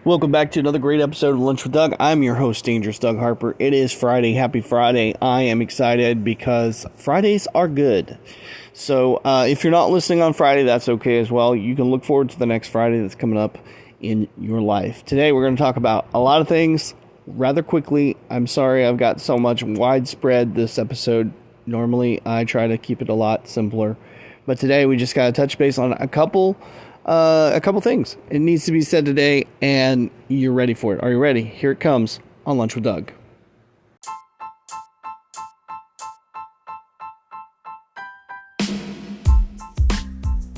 Welcome back to another great episode of Lunch with Doug. I'm your host, Dangerous Doug Harper. It is Friday. Happy Friday. I am excited because Fridays are good. So if you're not listening on Friday, that's okay as well. You can look forward to the next Friday that's coming up in your life. Today, we're going to talk about a lot of things rather quickly. I'm sorry I've got so much widespread this episode. Normally, I try to keep it a lot simpler. But today, we just got to touch base on a couple things. It needs to be said today, and you're ready for it. Are you ready? Here it comes on Lunch with Doug.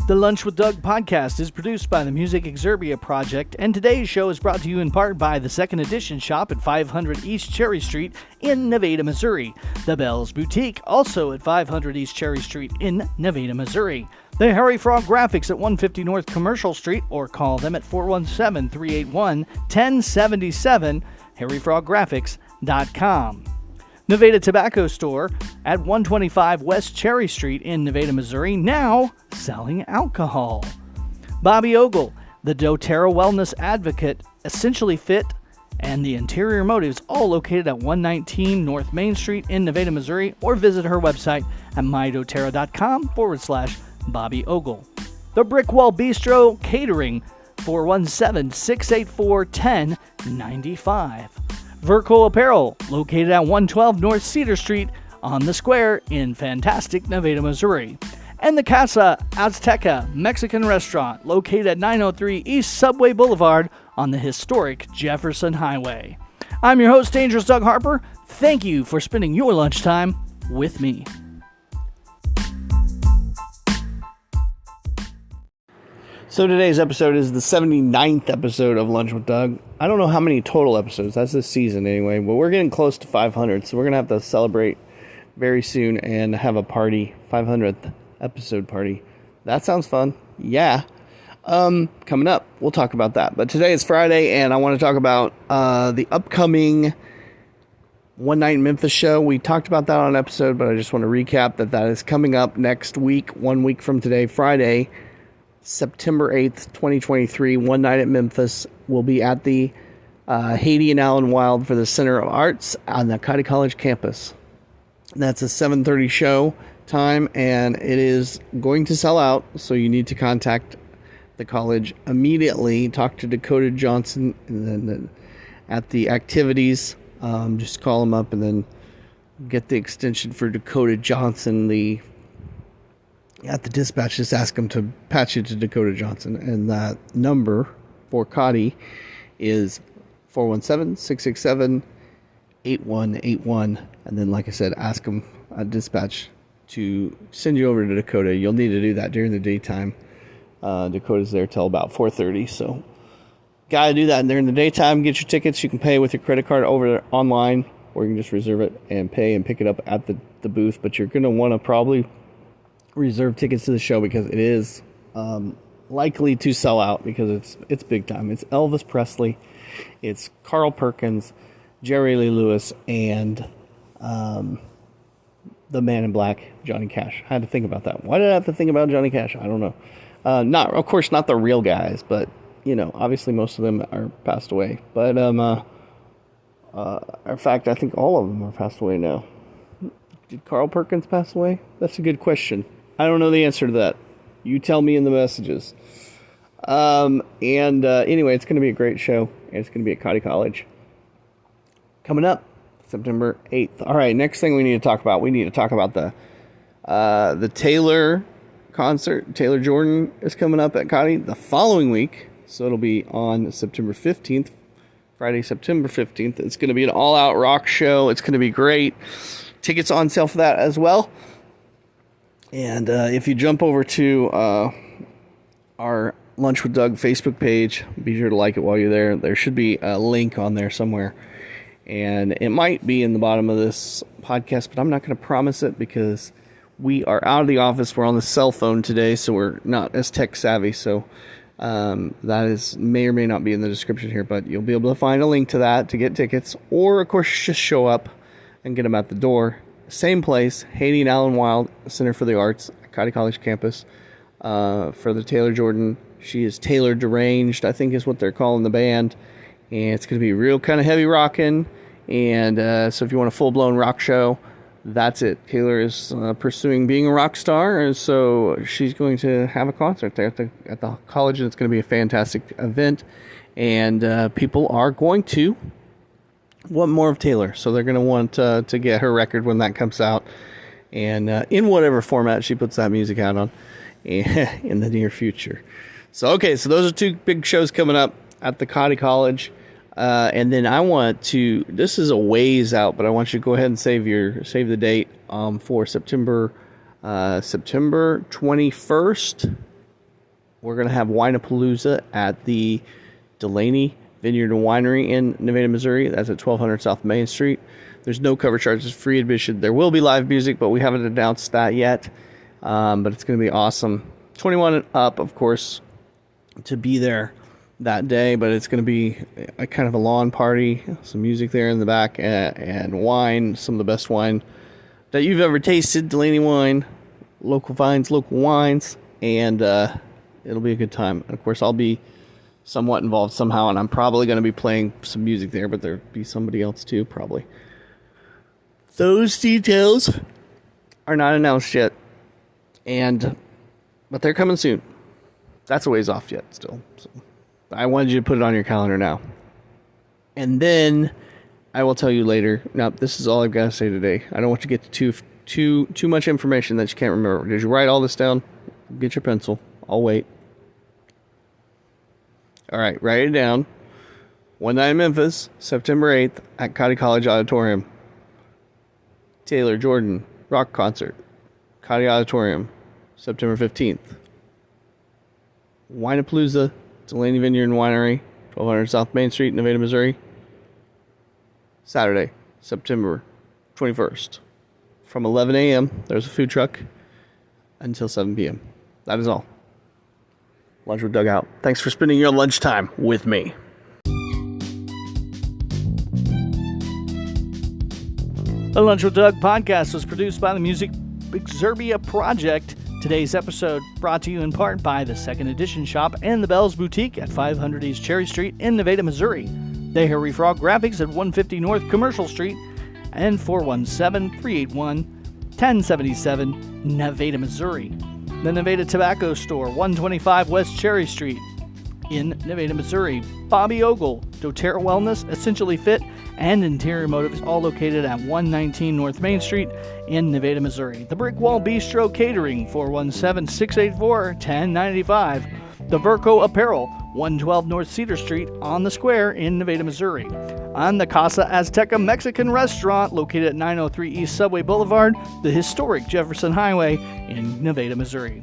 The Lunch with Doug podcast is produced by the Music Exerbia Project, and today's show is brought to you in part by the Second Edition shop at 500 East Cherry Street in Nevada, Missouri. The Bells Boutique, also at 500 East Cherry Street in Nevada, Missouri. The Harry Frog Graphics at 150 North Commercial Street, or call them at 417-381-1077, harryfroggraphics.com. Nevada Tobacco Store at 125 West Cherry Street in Nevada, Missouri, now selling alcohol. Bobby Ogle, the doTERRA Wellness Advocate, Essentially Fit, and the Interior Motives, all located at 119 North Main Street in Nevada, Missouri, or visit her website at mydoterra.com/Bobby Ogle. The Brickwall Bistro Catering, 417-684-1095. Verco Apparel, located at 112 North Cedar Street on the Square in fantastic Nevada, Missouri. And the Casa Azteca Mexican Restaurant, located at 903 East Subway Boulevard on the historic Jefferson Highway. I'm your host, Dangerous Doug Harper. Thank you for spending your lunchtime with me. So today's episode is the 79th episode of Lunch with Doug. I don't know how many total episodes. That's this season anyway. But we're getting close to 500. So we're going to have to celebrate very soon and have a party. 500th episode party. That sounds fun. Yeah. Coming up. We'll talk about that. But today is Friday and I want to talk about the upcoming One Night in Memphis show. We talked about that on an episode, but I just want to recap that is coming up next week. 1 week from today, Friday, September 8th, 2023, One Night at Memphis. Will be at the Haiti and Alan Wild for the Center of Arts on the Cotty College campus. That's a 7:30 show time, and it is going to sell out, so you need to contact the college immediately. Talk to Dakota Johnson and then at the activities. Just call them up and then get the extension for Dakota Johnson, at the dispatch, just ask them to patch you to Dakota Johnson. And that number for Cotty is 417-667-8181. And then, like I said, ask them at dispatch to send you over to Dakota. You'll need to do that during the daytime. Dakota's there till about 4:30. So, got to do that during the daytime. Get your tickets. You can pay with your credit card over there online, or you can just reserve it and pay and pick it up at the booth. But you're going to want to probably reserve tickets to the show because it is likely to sell out because it's big time. It's Elvis Presley, it's Carl Perkins, Jerry Lee Lewis, and the Man in Black, Johnny Cash. I had to think about that. Why did I have to think about Johnny Cash? I don't know. Of course, not the real guys, but obviously most of them are passed away. But in fact, I think all of them are passed away now. Did Carl Perkins pass away? That's a good question. I don't know the answer to that. You tell me in the messages. Anyway, it's going to be a great show. And it's going to be at Cotty College. Coming up, September 8th. All right, next thing we need to talk about. We need to talk about the Taylor concert. Taylor Jordan is coming up at Cotty the following week. So it'll be on September 15th. Friday, September 15th. It's going to be an all-out rock show. It's going to be great. Tickets on sale for that as well. And if you jump over to our Lunch with Doug Facebook page, be sure to like it while you're there. There should be a link on there somewhere. And it might be in the bottom of this podcast, but I'm not going to promise it because we are out of the office. We're on the cell phone today, so we're not as tech savvy. So that may or may not be in the description here, but you'll be able to find a link to that to get tickets. Or, of course, just show up and get them at the door. Same place, Haiti and Alan Wild, Center for the Arts, Cotty College campus, for the Taylor Jordan She is Taylor Deranged, I think is what they're calling the band. And it's going to be real kind of heavy rocking. And so if you want a full-blown rock show, that's it. Taylor is pursuing being a rock star, and so she's going to have a concert there at the college, and it's going to be a fantastic event. And people are going to want more of Taylor, so they're going to want to get her record when that comes out, and in whatever format she puts that music out on in the near future. So those are two big shows coming up at the Cotty College. And then I want to, this is a ways out, but I want you to go ahead and save the date for September 21st. We're going to have Wineapallooza at the Delaney Vineyard and Winery in Nevada, Missouri. That's at 1200 South Main Street. There's no cover charges, free admission. There will be live music, but we haven't announced that yet. But it's going to be awesome. 21 and up, of course, to be there that day, but it's going to be a kind of a lawn party, some music there in the back, and wine, some of the best wine that you've ever tasted, Delaney wine, local vines, local wines, and it'll be a good time. And of course, I'll be somewhat involved somehow, and I'm probably going to be playing some music there, but there'll be somebody else too, probably. Those details are not announced yet, but they're coming soon. That's a ways off yet still, so I wanted you to put it on your calendar now. And then I will tell you later. Now, this is all I've got to say today. I don't want you to get too much information that you can't remember. Did you write all this down? Get your pencil. I'll wait. All right, write it down. One night in Memphis, September 8th at Cotty College Auditorium. Taylor Jordan rock concert, Cotty Auditorium, September 15th. Wineapallooza, Delaney Vineyard and Winery, 1200 South Main Street, Nevada, Missouri. Saturday, September 21st. From 11 a.m., there's a food truck, until 7 p.m. That is all. Lunch with Doug out. Thanks for spending your lunchtime with me. The Lunch with Doug podcast was produced by the Music Exerbia Project. Today's episode brought to you in part by the Second Edition Shop and the Bell's Boutique at 500 East Cherry Street in Nevada, Missouri. The Harry Frog Graphics at 150 North Commercial Street and 417-381-1077, Nevada, Missouri. The Nevada Tobacco Store, 125 West Cherry Street in Nevada, Missouri. Bobby Ogle, doTERRA Wellness, Essentially Fit, and Interior Motives, all located at 119 North Main Street in Nevada, Missouri. The Brick Wall Bistro Catering, 417-684-1095. The Verco Apparel, 112 North Cedar Street on the Square in Nevada, Missouri. On the Casa Azteca Mexican Restaurant, located at 903 East Subway Boulevard, the historic Jefferson Highway in Nevada, Missouri.